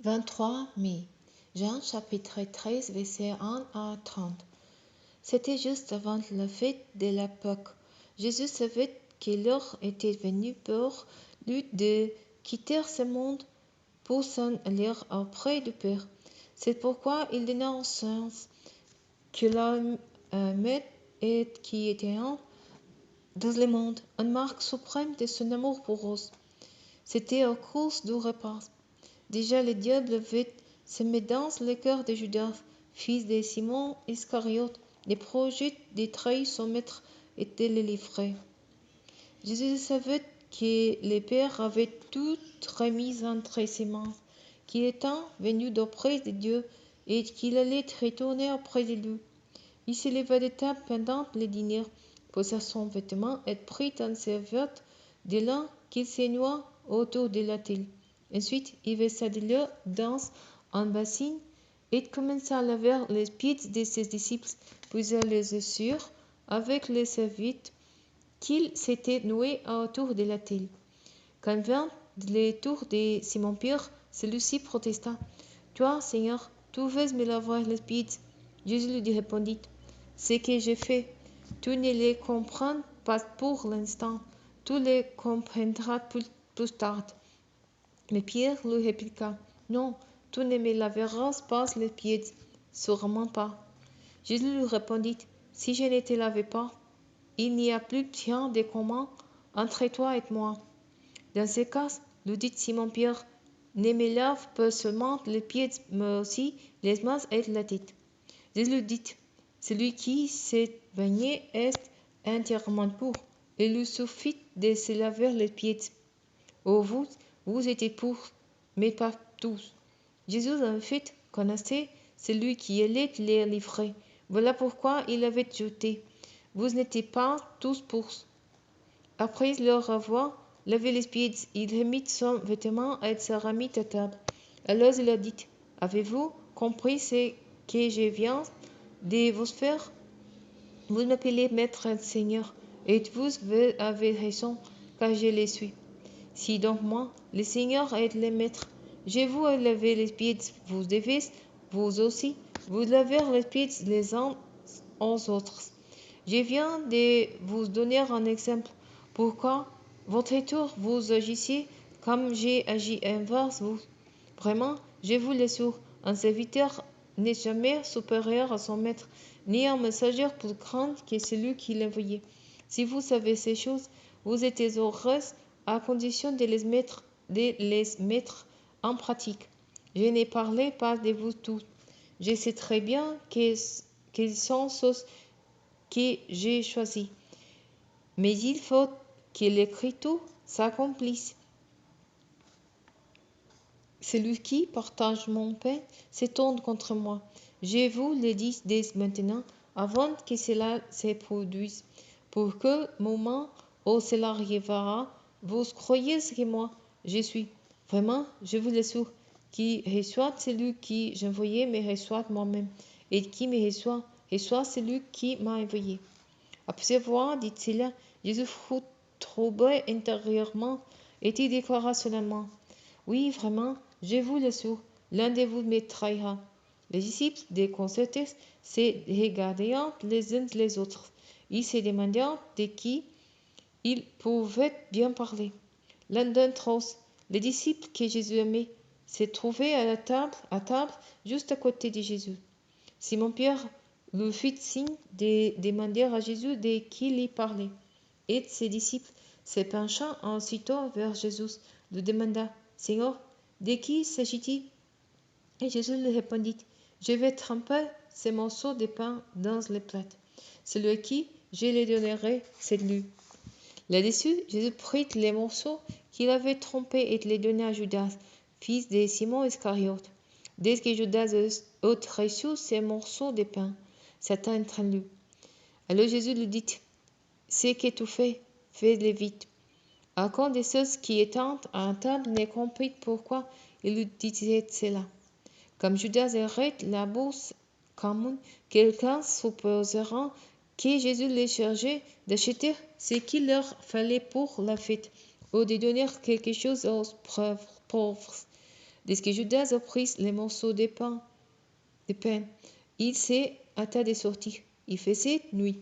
23 mai. Jean chapitre 13 versets 1 à 30. C'était juste avant la fête de la Pâque. Jésus savait que l'heure était venue pour lui de quitter ce monde pour s'en aller auprès du Père. C'est pourquoi il donna au sens que l'homme et qui était dans le monde, une marque suprême de son amour pour nous. C'était au cours du repas. Déjà le diable avait semé dans le cœur de Judas, fils de Simon Iscariote, le projet de trahir son maître et de le livrer. Jésus savait que le Père avait tout remis entre ses mains, qu'il était venu d'auprès de Dieu et qu'il allait retourner auprès de lui. Il se leva de table pendant le dîner, posa son vêtement et prit un serviette de lin qu'il seigna autour de la table. Ensuite, il versa de l'eau dans un bassin et commença à laver les pieds de ses disciples, puis à les essuyer avec les serviettes qu'il s'était nouées autour de la table. Quand vint le tour de Simon-Pierre, celui-ci protesta. « Toi, Seigneur, tu veux me laver les pieds ?» Jésus lui répondit. « Ce que j'ai fait, tu ne le comprends pas pour l'instant, tu le comprendras plus tard. » Mais Pierre lui répliqua. « Non, tu ne me laveras pas les pieds, sûrement pas. » Jésus lui répondit. « Si je ne te lave pas, il n'y a plus rien de commun entre toi et moi. » Dans ce cas, lui dit Simon-Pierre, ne me lave pas seulement les pieds, mais aussi les mains et la tête. Jésus lui dit, celui qui s'est baigné est entièrement pur. Il lui suffit de se laver les pieds. Oh, vous êtes purs, mais pas tous. Jésus en fait connaissait celui qui allait les livrer. Voilà pourquoi il avait jeté. Vous n'êtes pas tous purs. Après leur avoir lavé les pieds, il remit son vêtement et se remit à table. Alors il a dit, avez-vous compris ce que je viens de vous faire? Vous m'appelez maître et Seigneur, et vous avez raison, car je le suis. Si donc moi, le Seigneur est le maître, je vous ai lavé les pieds, vous devez, vous aussi, vous laver les pieds les uns aux autres. Je viens de vous donner un exemple. Pourquoi, votre tour, vous agissez comme j'ai agi envers vous? Vraiment, je vous l'assure, un serviteur n'est jamais supérieur à son maître, ni un messager plus grand que celui qui l'a envoyé. Si vous savez ces choses, vous êtes heureuse à condition de les mettre en pratique. Je ne parlais pas de vous tous. Je sais très bien quelles sont ceux que j'ai choisis. Mais il faut que l'écriture s'accomplisse. Celui qui partage mon pain se tourne contre moi. Je vous le dis dès maintenant, avant que cela se produise, pour que au moment où cela arrivera, vous croyez que moi, je suis. Vraiment, je vous l'assure, qui reçoit celui qui j'envoyais me reçoit moi-même, et qui me reçoit celui qui m'a envoyé. Après avoir dit cela, Jésus fut troublé intérieurement et il déclara solennellement, oui, vraiment, je vous l'assure, l'un de vous me trahira. Les disciples déconcertés se regardaient les uns les autres. Ils se demandaient de qui ils pouvaient bien parler. L'un d'entre eux, les disciples que Jésus aimait, se trouvait à table juste à côté de Jésus. Simon-Pierre lui fit signe de demander à Jésus de qui il parlait. Et ses disciples, se penchant aussitôt vers Jésus, lui demanda, Seigneur, de qui s'agit-il? Et Jésus lui répondit, je vais tremper ces morceaux de pain dans les plats. Celui qui je les donnerai, c'est lui. Là-dessus, Jésus prit les morceaux qu'il avait trempés et les donna à Judas, fils de Simon Iscariote. Dès que Judas eut reçu ces morceaux de pain, Satan entra en lui. Alors Jésus lui dit, ce que tu fais, fais-le vite. Aucun de ceux qui étaient à table ne comprit pourquoi il lui disait cela. Comme Judas aurait la bourse commune, quelqu'un supposera que Jésus les chargeait d'acheter ce qu'il leur fallait pour la fête, ou de donner quelque chose aux pauvres. Dès que Judas a pris les morceaux de pain, il s'est hâta de sortir. Il faisait nuit.